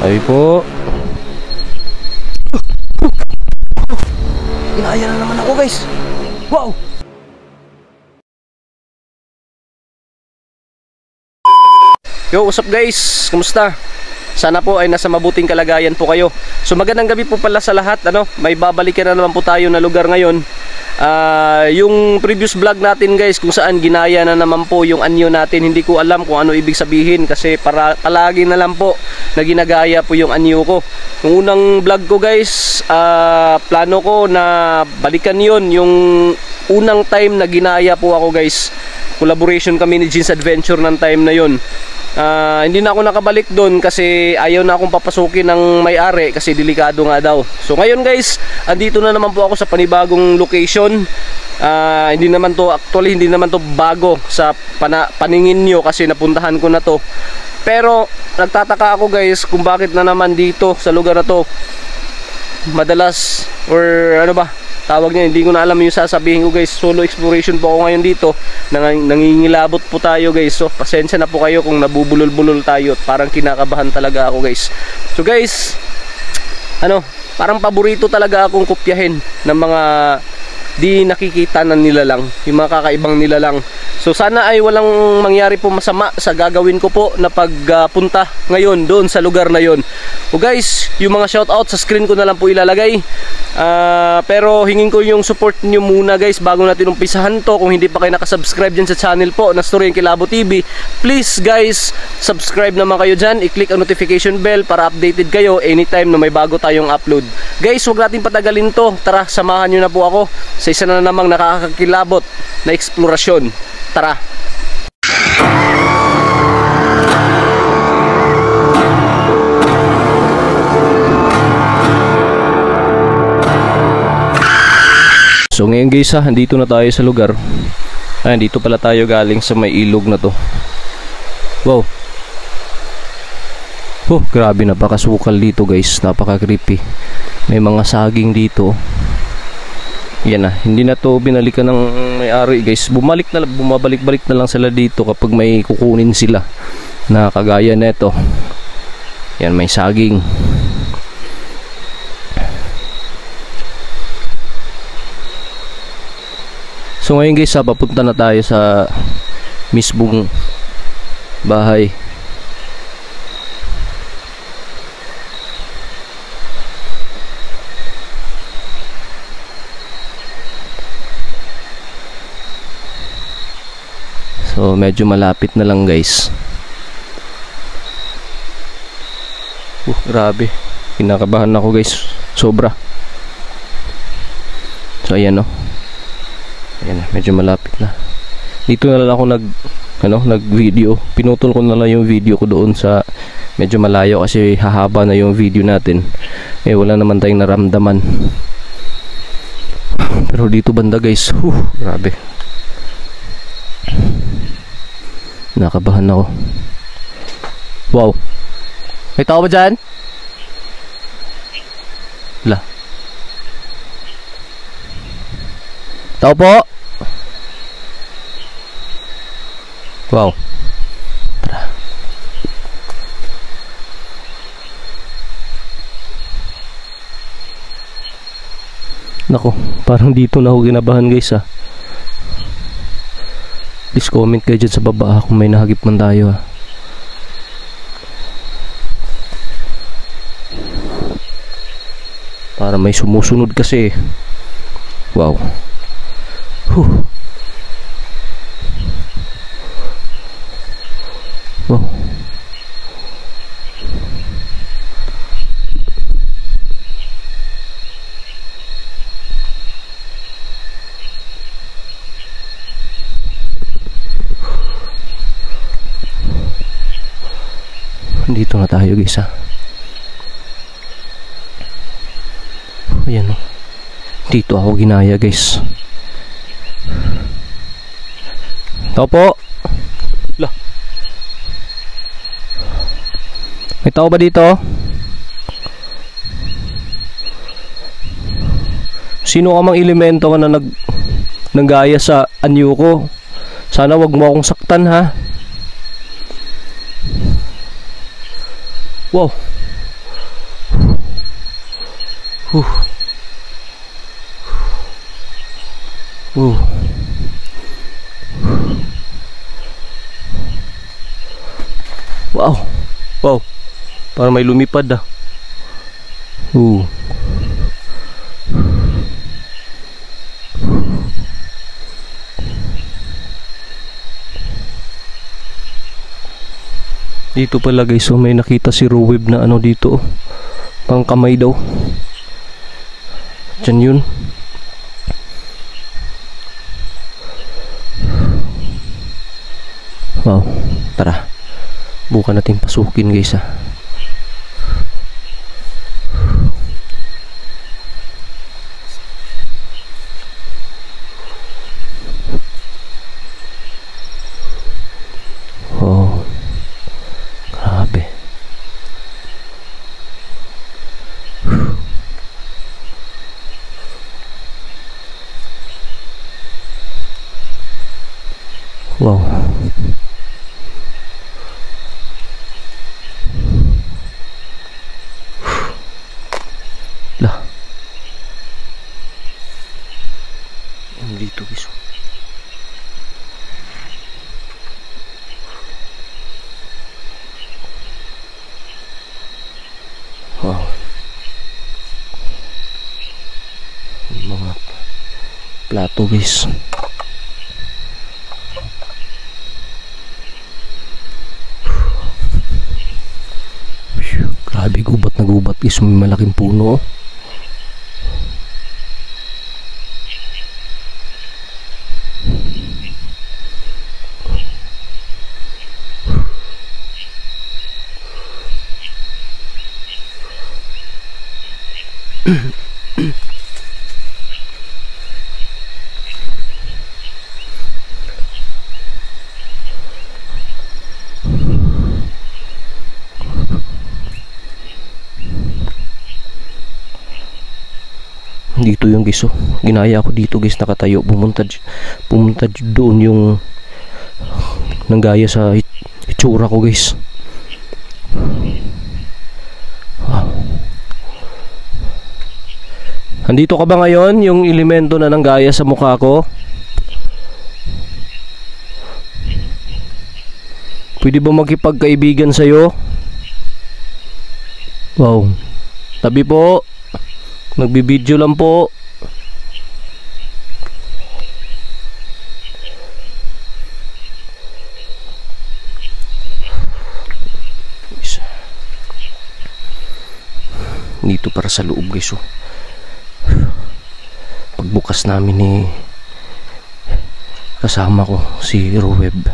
Ay po. Ginaya na naman ako, guys. Wow! Yo, what's up guys? Kumusta? Sana po ay nasa mabuting kalagayan po kayo. So magandang gabi po pala sa lahat. May babalikan na naman po tayo na lugar ngayon. Yung previous vlog natin guys, kung saan ginaya na naman po yung anyo natin. Hindi ko alam kung ano ibig sabihin kasi palagi na lang po na ginagaya po yung anyo ko. Yung unang vlog ko guys, plano ko na balikan yon. Yung unang time na ginaya po ako guys. Collaboration kami ni Jeans Adventure ng time na yon. Hindi na ako nakabalik doon kasi ayaw na akong papasukin ng may-ari kasi delikado nga daw. So ngayon guys, andito na naman po ako sa panibagong location. Hindi naman to bago sa paningin nyo kasi napuntahan ko na to. Pero nagtataka ako guys kung bakit na naman dito sa lugar na to madalas, or ano ba tawag niya, hindi ko na alam yung sasabihin ko guys. Solo exploration po ako ngayon dito. Nangingilabot po tayo guys. So pasensya na po kayo kung nabubulol-bulol tayo. Parang kinakabahan talaga ako guys. So guys, parang paborito talaga akong kopyahin ng mga di nakikita na nilalang, yung mga kakaibang nilalang. So sana ay walang mangyari po masama sa gagawin ko po na pagpunta ngayon doon sa lugar na yon. O guys, yung mga shoutout sa screen ko na lang po ilalagay. Pero hingin ko yung support nyo muna guys bago natin umpisahan to. Kung hindi pa kayo nakasubscribe dyan sa channel po na Storya ng Kilabo TV, please guys, subscribe naman kayo dyan. I-click ang notification bell para updated kayo anytime na may bago tayong upload. Guys, huwag natin patagalin to. Tara, samahan nyo na po ako sa isa na namang nakakakilabot na eksplorasyon. Tara! So ngayon guys dito na tayo sa lugar. Dito pala tayo galing sa may ilog na to. Wow. Oh, grabe, napakasukal dito guys. Napaka creepy. May mga saging dito. Yan hindi na to binalikan ng may-ari guys. Bumabalik-balik na lang sila dito kapag may kukunin sila na kagaya nito. Yan, may saging. So ngayon guys, papunta na tayo sa mismong bahay. So medyo malapit na lang guys. Grabe, kinakabahan ako guys, sobra. So ayan ayan, medyo malapit na. Dito na lang ako nag-video. Pinutol ko na lang yung video ko doon sa medyo malayo kasi hahaba na yung video natin. Wala naman tayong naramdaman. Pero dito banda guys, grabe. Nakabahan ako. Wow. May tao ba dyan? Wala. Tao po? Wow. Tara. Nako, parang dito na ako ginabahan guys Please comment kayo dyan sa baba kung may nahagip man tayo Para may sumusunod kasi. Wow. Wow. Dito na tayo guys Ayan dito ako ginaya guys. Tao po. May tao ba dito? Sino ka mang elemento ka na naggaya sa anyo ko? Sana wag mo akong saktan ha. Wow. Huh. Wow. Wow. Parang may lumipad ah. Dito pala guys, so may nakita si Roweb na ano dito, pang kamay daw. Diyan yun. Wow, tara. Bukan natin pasukin guys ah. Oh, grabe. Wow. Lah. Dito guys. Wow. Mga plato guys. Grabe, gubat na gubat guys. May malaking puno. Dito yung guys, oh. Ginaya ako dito guys, nakatayo. Pumunta doon yung nanggaya sa itsura ko guys. Wow. Andito ka ba ngayon, yung elemento na nanggaya sa mukha ko? Pwede ba makipagkaibigan sa'yo? Wow. Tabi po. Nagbibideo lang po. Dito para sa loob guys, oh. Pagbukas namin ni kasama ko si Roweb,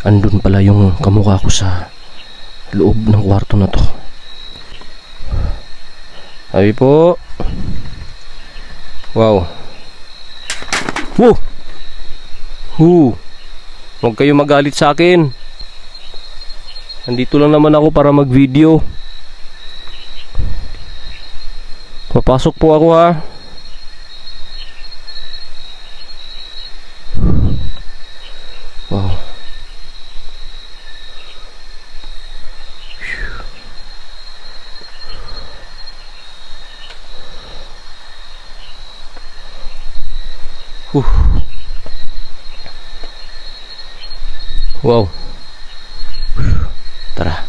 andun pala yung kamukha ko sa loob ng kwarto na to. Sabi po. Wow. Huwag kayo magalit sa akin. Nandito lang naman ako para mag-video. Papasok po ako ha. Wow. Wow. Tara.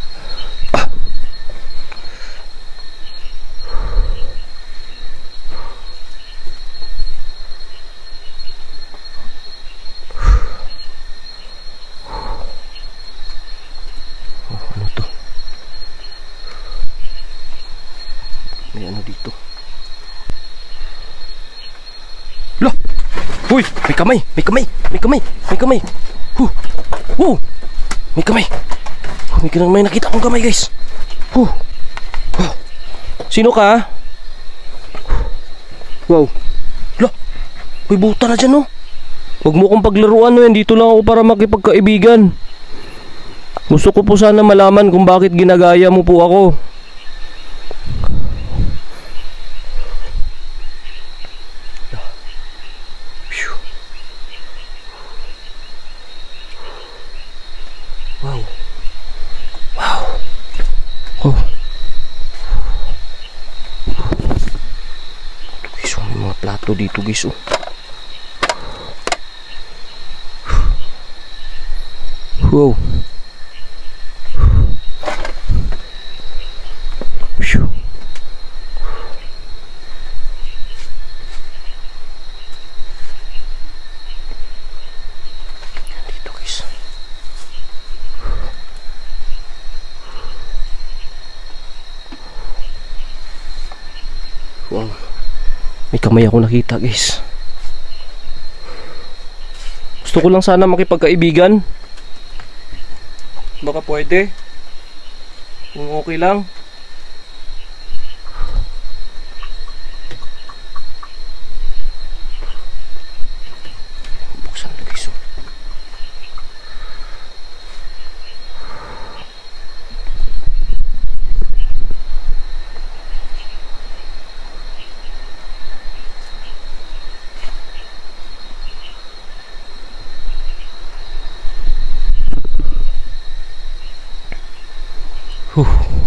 Ano to? May ano dito? Lah! Uy! May kamay! May kamay! May kamay! May kamay! May kamay! May nakita akong kamay guys! Sino ka? Wow! Lah! May buta na dyan, oh! Huwag mo kong paglaruan, yan. Dito lang ako para makipagkaibigan. Gusto ko po sana malaman kung bakit ginagaya mo po ako. Wow. Wow. Oh. Guys, may mga plato dito guys. Oh. Wow. Phew. Dito guys. Wow. May kamay ako nakita guys. Gusto ko lang sana makipagkaibigan. Baka pwede. Kung okay lang. Buksan na guys.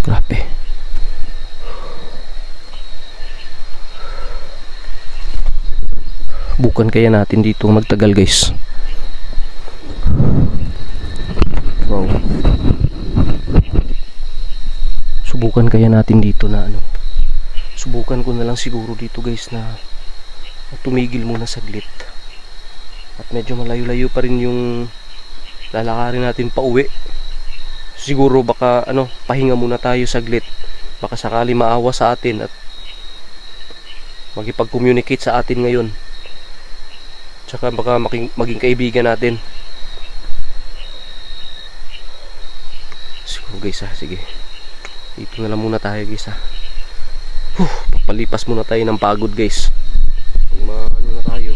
Grabe. Bukan kaya natin dito magtagal guys. Wow. Subukan kaya natin dito na ano. Subukan ko na lang siguro dito guys na tumigil muna saglit. At medyo malayo-layo pa rin yung lalakarin natin pa uwi. Siguro baka ano, pahinga muna tayo saglit. Baka sakali maawa sa atin at magipag-communicate sa atin ngayon. Tsaka baka maging kaibigan natin. Siguro guys sige. Dito na lang muna tayo guys Papalipas muna tayo ng pagod guys. Kung ano na tayo.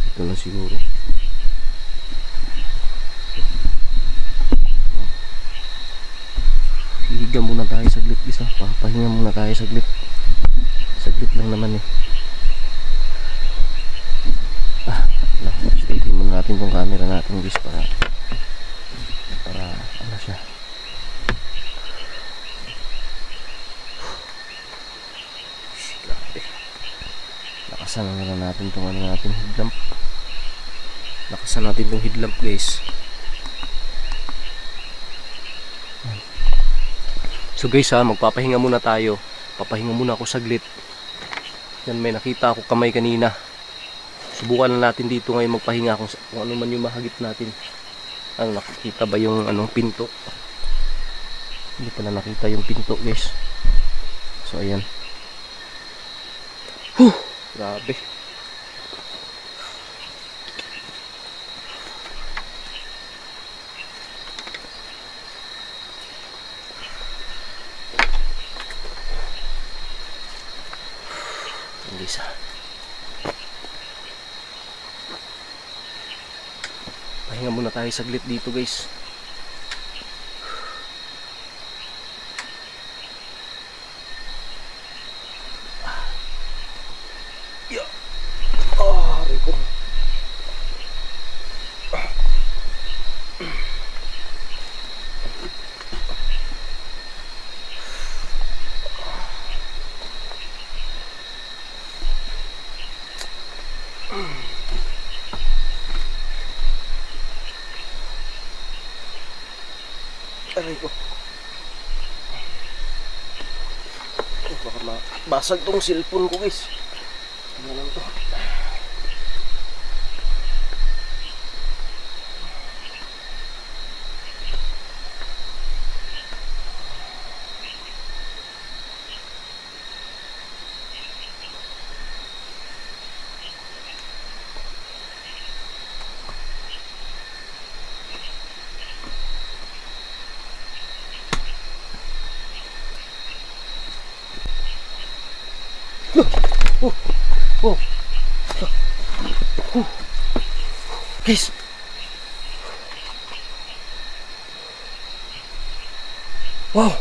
Dito lang siguro. Hihiga muna tayo saglit guys Papahinga muna tayo saglit. Saglit lang naman steady muna natin tong camera natin guys para ano siya. Grabe. Lakasan na lang natin tong ano natin headlamp. Lakasan natin tong headlamp guys. So guys magpapahinga muna tayo. Papahinga muna ako saglit. Yan, may nakita ako kamay kanina. Subukan na natin dito ngayon magpahinga kung ano man yung mahagip natin. Ano, nakikita ba yung pinto? Hindi pala nakita yung pinto guys. So ayan. Grabe. Isa. Pahinga muna tayo saglit dito guys. Rico. Aray ko. Baka mabasag tong cellphone ko guys. Ano lang to. Guys. Wow.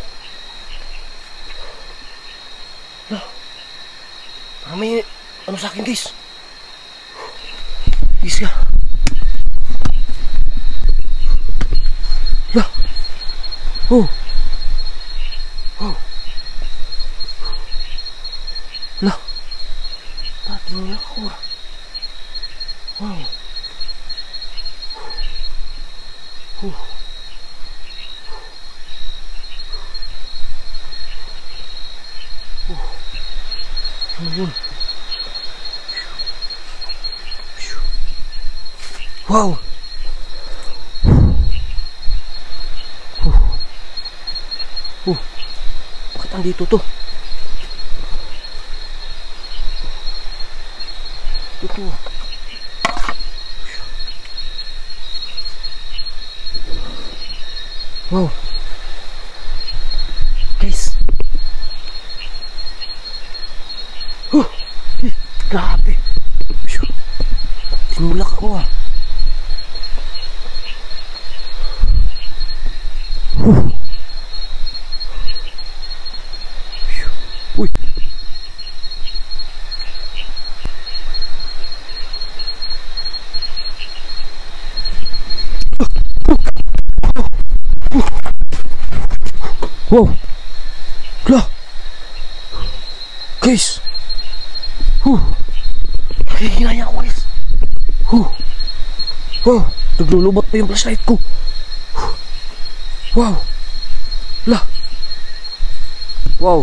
Parang may ano sa akin guys. Guys ka. Oh. Oh. Lah. Tating niya ako. Wow. Ano yun? Wow! Bakit andito to? Ito. Wow! Guys! Grabe! Tinulak ako ah! Uy! Wow! Kla! Guys! Nakikinaya ko guys! Wow! Naglulubot pa yung flashlight ko! Wow! La! Wow!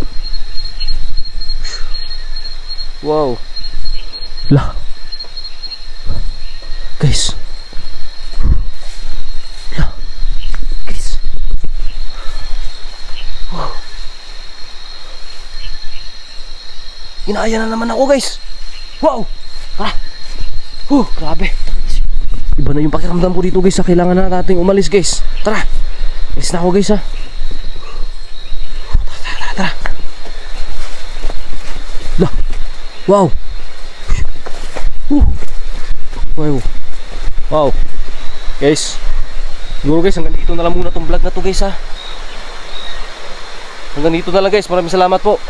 Wow! La! Guys! La! Guys! Wow! Inaya na naman ako guys! Wow! Ah! Grabe! Iba na yung pakiramdam ko dito guys. Kailangan na nating umalis guys. Tara! Alis na ako guys ha. Tara. La. Wow. Wow. Wow. Guys. Siguro guys hanggang dito na lang muna tong vlog na to guys ha. Hanggang dito na lang guys. Maraming salamat po.